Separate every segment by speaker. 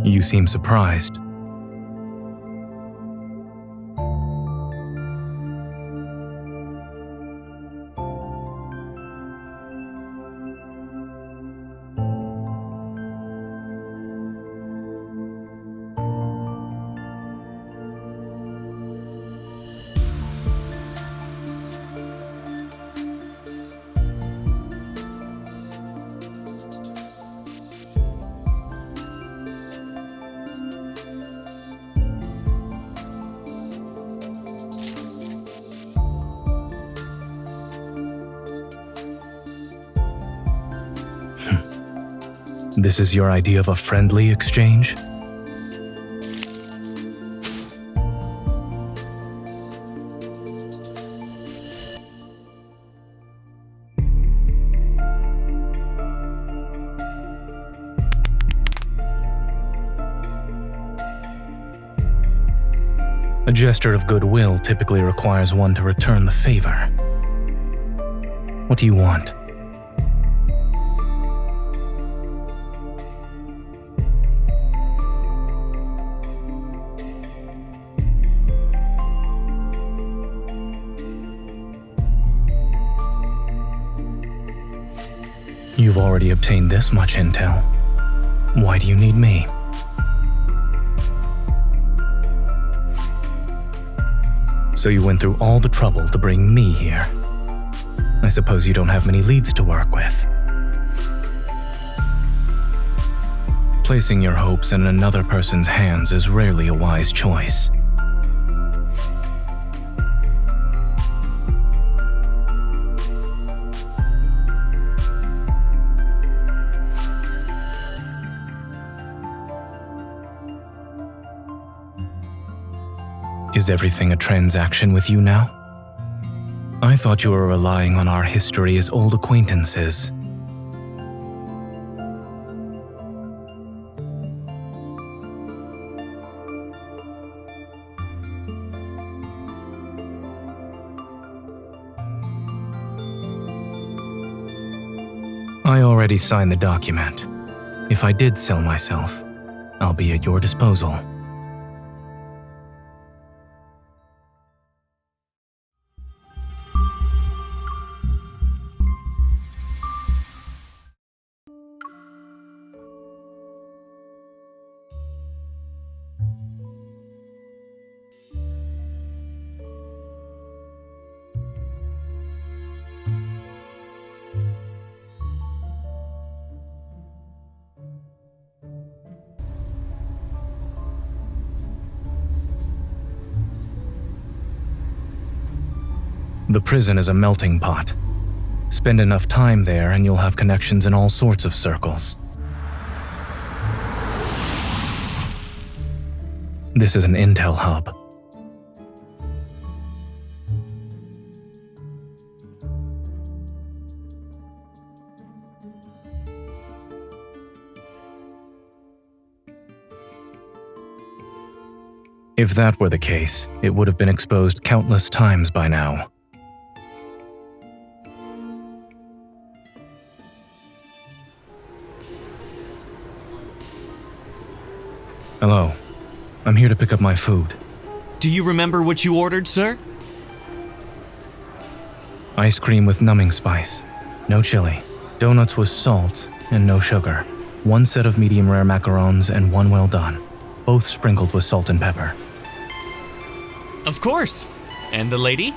Speaker 1: You seem surprised. This is your idea of a friendly exchange? A gesture of goodwill typically requires one to return the favor. What do you want? You've already obtained this much intel. Why do you need me? So you went through all the trouble to bring me here. I suppose you don't have many leads to work with. Placing your hopes in another person's hands is rarely a wise choice. Is everything a transaction with you now? I thought you were relying on our history as old acquaintances. I already signed the document. If I did sell myself, I'll be at your disposal. The prison is a melting pot. Spend enough time there and you'll have connections in all sorts of circles. This is an intel hub. If that were the case, it would have been exposed countless times by now. Hello. I'm here to pick up my food.
Speaker 2: Do you remember what you ordered, sir?
Speaker 1: Ice cream with numbing spice. No chili. Donuts with salt and no sugar. 1 set of medium rare macarons and 1 well done. Both sprinkled with salt and pepper.
Speaker 2: Of course. And the lady?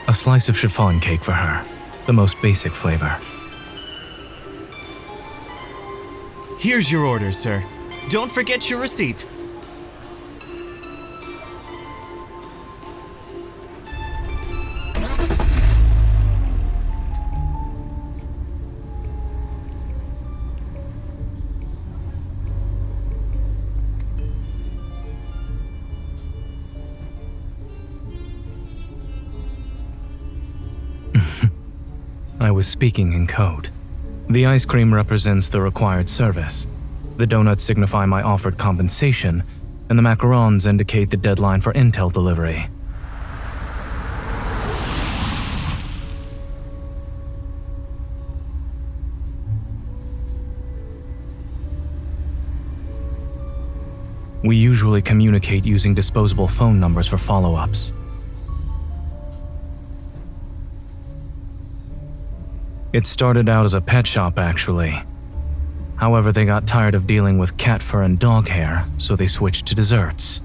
Speaker 1: A slice of chiffon cake for her, the most basic flavor.
Speaker 2: Here's your order, sir. Don't forget your receipt.
Speaker 1: I was speaking in code. The ice cream represents the required service. The donuts signify my offered compensation, and the macarons indicate the deadline for intel delivery. We usually communicate using disposable phone numbers for follow-ups. It started out as a pet shop, actually. However, they got tired of dealing with cat fur and dog hair, so they switched to desserts.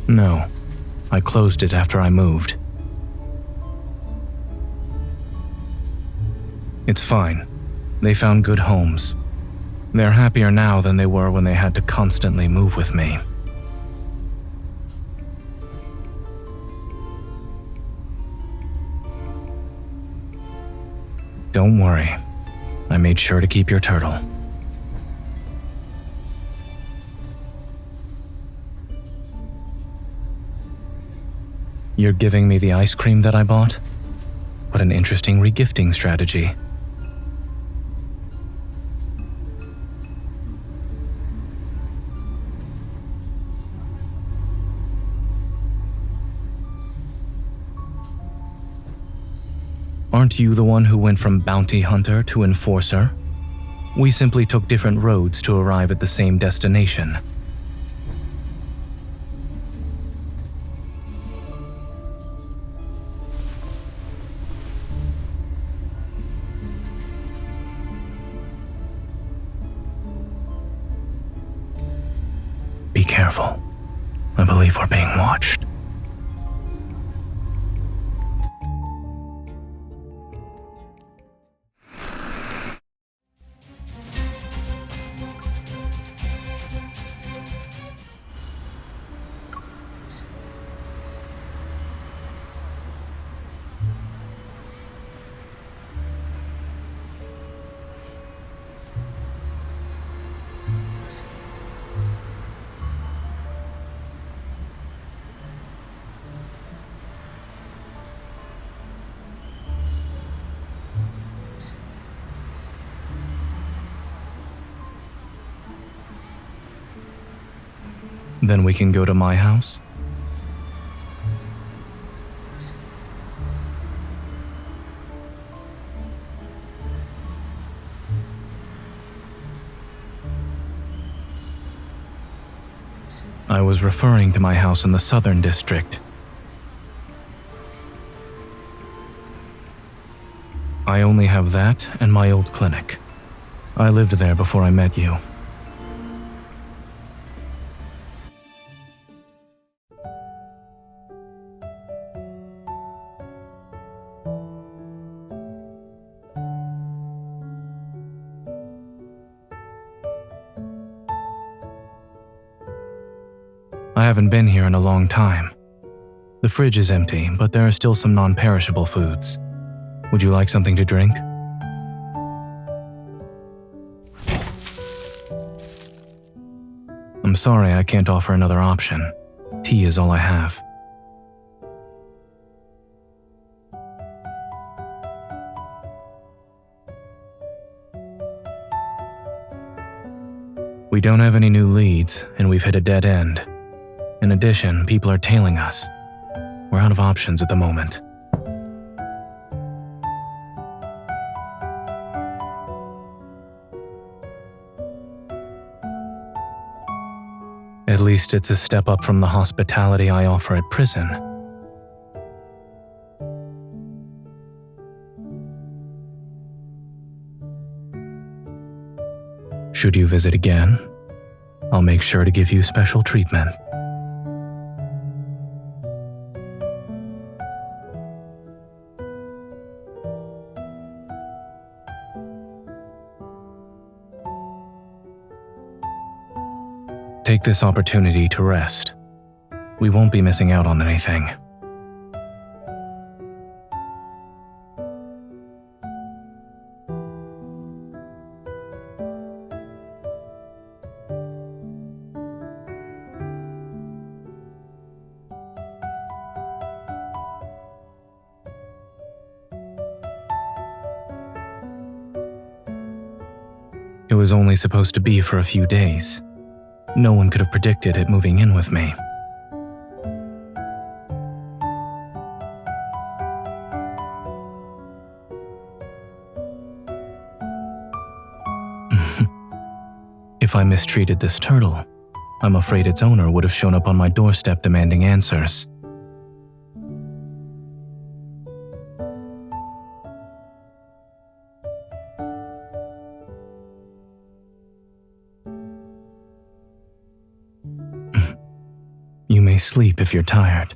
Speaker 1: No, I closed it after I moved. It's fine. They found good homes. They're happier now than they were when they had to constantly move with me. Don't worry. I made sure to keep your turtle. You're giving me the ice cream that I bought? What an interesting regifting strategy. Aren't you the one who went from bounty hunter to enforcer? We simply took different roads to arrive at the same destination. Be careful. I believe we're being watched. Then we can go to my house? I was referring to my house in the Southern District. I only have that and my old clinic. I lived there before I met you. I haven't been here in a long time. The fridge is empty, but there are still some non-perishable foods. Would you like something to drink? I'm sorry I can't offer another option. Tea is all I have. We don't have any new leads, and we've hit a dead end. In addition, people are tailing us. We're out of options at the moment. At least it's a step up from the hospitality I offer at prison. Should you visit again, I'll make sure to give you special treatment. Take this opportunity to rest. We won't be missing out on anything. It was only supposed to be for a few days. No one could have predicted it moving in with me. If I mistreated this turtle, I'm afraid its owner would have shown up on my doorstep demanding answers. You may sleep if you're tired.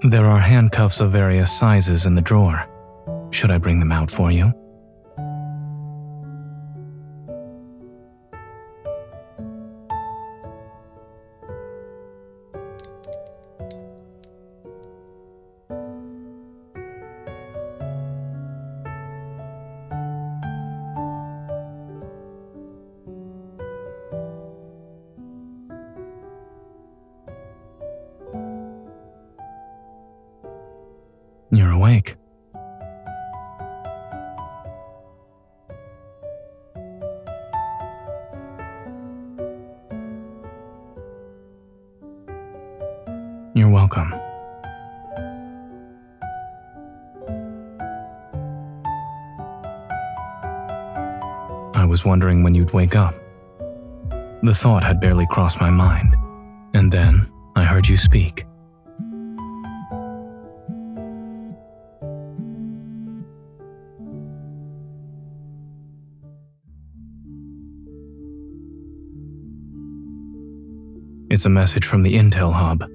Speaker 1: There are handcuffs of various sizes in the drawer. Should I bring them out for you? You're awake. You're welcome. I was wondering when you'd wake up. The thought had barely crossed my mind, and then I heard you speak. It's a message from the Intel Hub.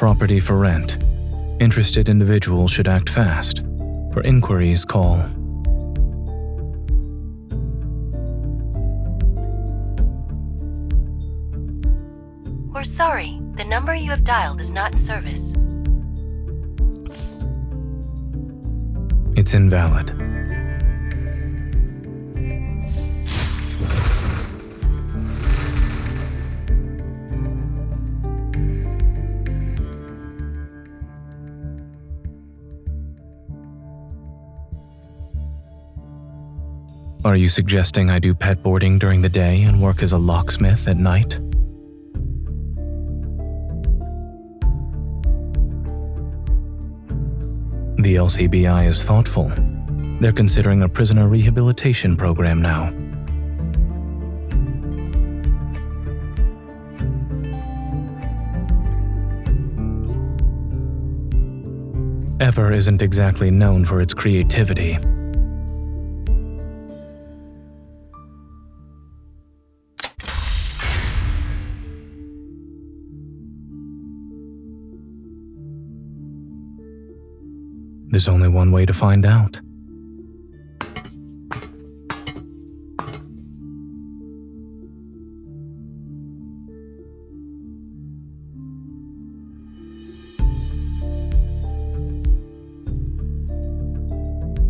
Speaker 1: Property for rent. Interested individuals should act fast. For inquiries, call.
Speaker 3: We're sorry, the number you have dialed is not in service.
Speaker 1: It's invalid. Are you suggesting I do pet boarding during the day and work as a locksmith at night? The LCBI is thoughtful. They're considering a prisoner rehabilitation program now. Ever isn't exactly known for its creativity. There's only one way to find out.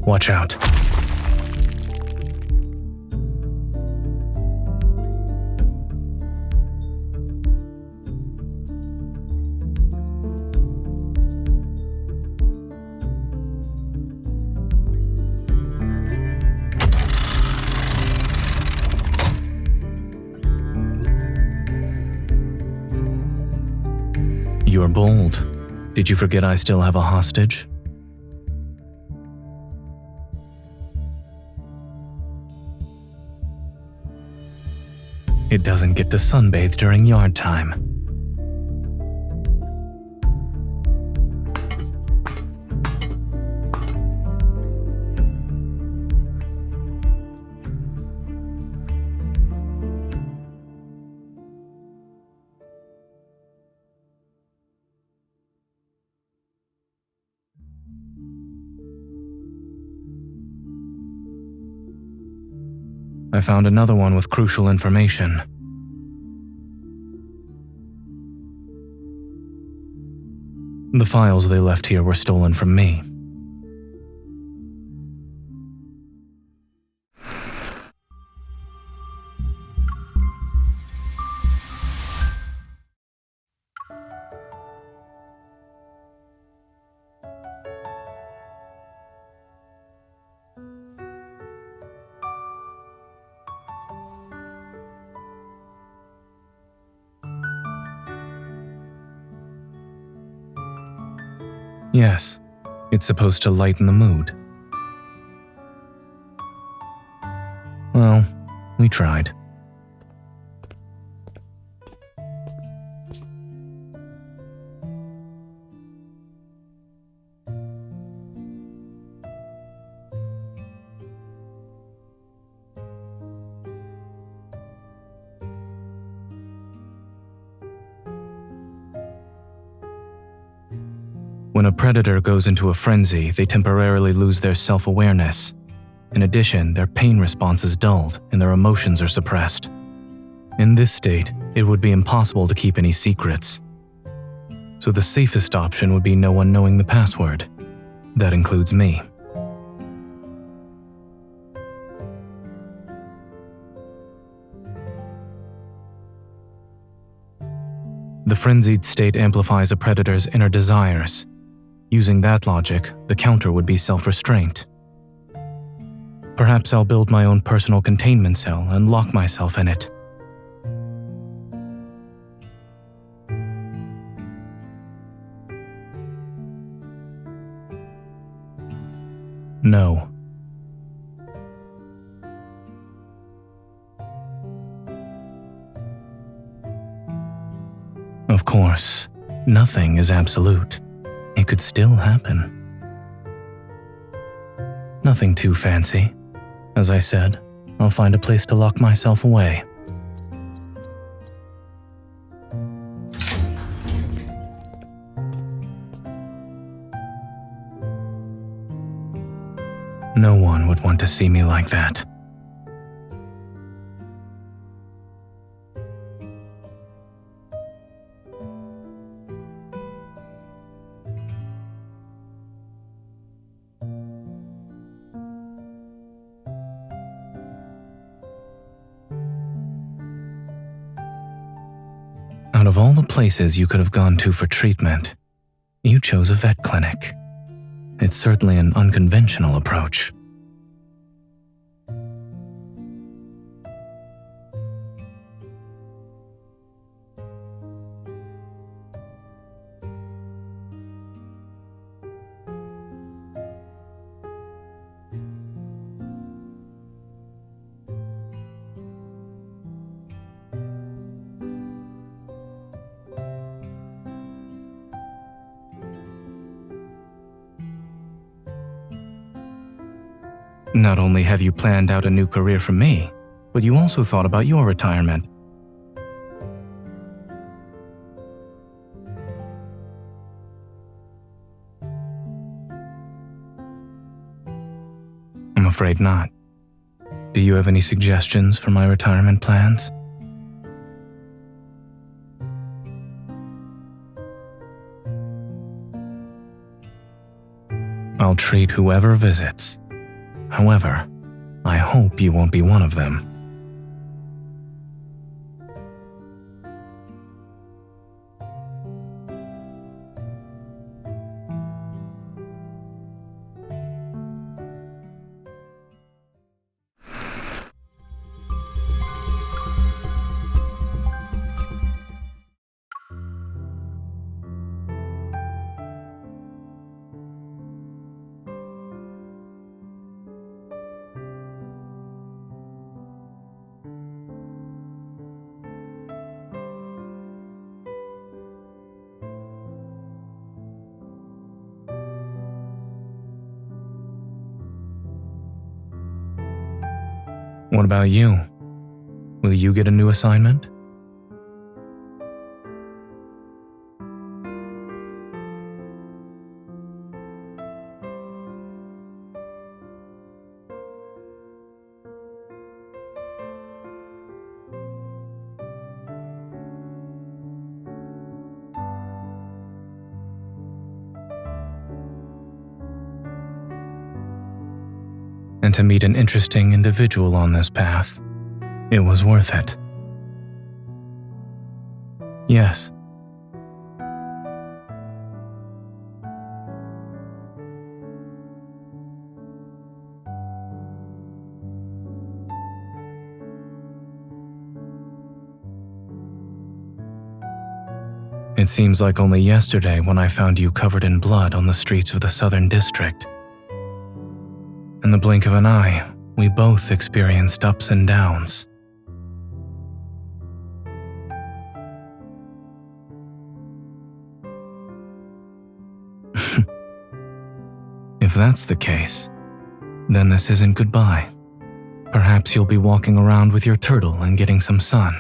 Speaker 1: Watch out. You're bold. Did you forget I still have a hostage? It doesn't get to sunbathe during yard time. I found another one with crucial information. The files they left here were stolen from me. Yes, it's supposed to lighten the mood. Well, we tried. When a predator goes into a frenzy, they temporarily lose their self-awareness. In addition, their pain response is dulled and their emotions are suppressed. In this state, it would be impossible to keep any secrets. So the safest option would be no one knowing the password. That includes me. The frenzied state amplifies a predator's inner desires. Using that logic, the counter would be self-restraint. Perhaps I'll build my own personal containment cell and lock myself in it. No. Of course, nothing is absolute. It could still happen. Nothing too fancy. As I said, I'll find a place to lock myself away. No one would want to see me like that. Out of all the places you could have gone to for treatment, you chose a vet clinic. It's certainly an unconventional approach. Not only have you planned out a new career for me, but you also thought about your retirement. I'm afraid not. Do you have any suggestions for my retirement plans? I'll treat whoever visits. However, I hope you won't be one of them. What about you? Will you get a new assignment? And to meet an interesting individual on this path, it was worth it. Yes. It seems like only yesterday when I found you covered in blood on the streets of the Southern District. In the blink of an eye, we both experienced ups and downs. If that's the case, then this isn't goodbye. Perhaps you'll be walking around with your turtle and getting some sun.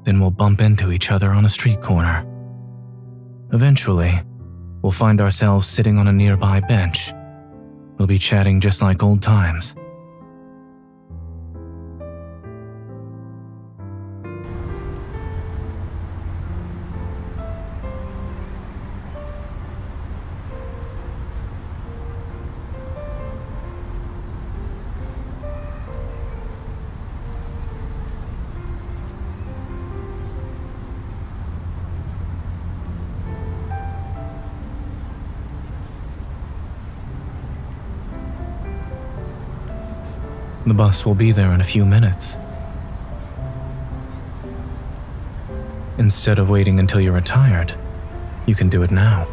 Speaker 1: Then we'll bump into each other on a street corner. Eventually, we'll find ourselves sitting on a nearby bench. We'll be chatting just like old times. The bus will be there in a few minutes. Instead of waiting until you're retired, you can do it now.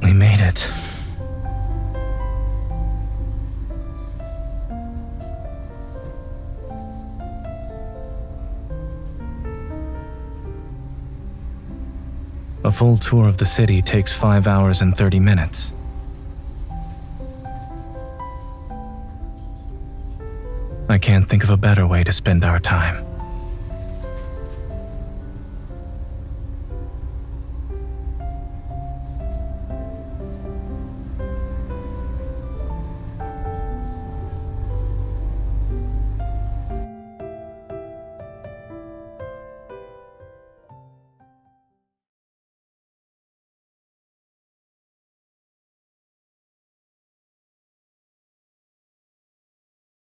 Speaker 1: We made it. A full tour of the city takes 5 hours and 30 minutes. I can't think of a better way to spend our time.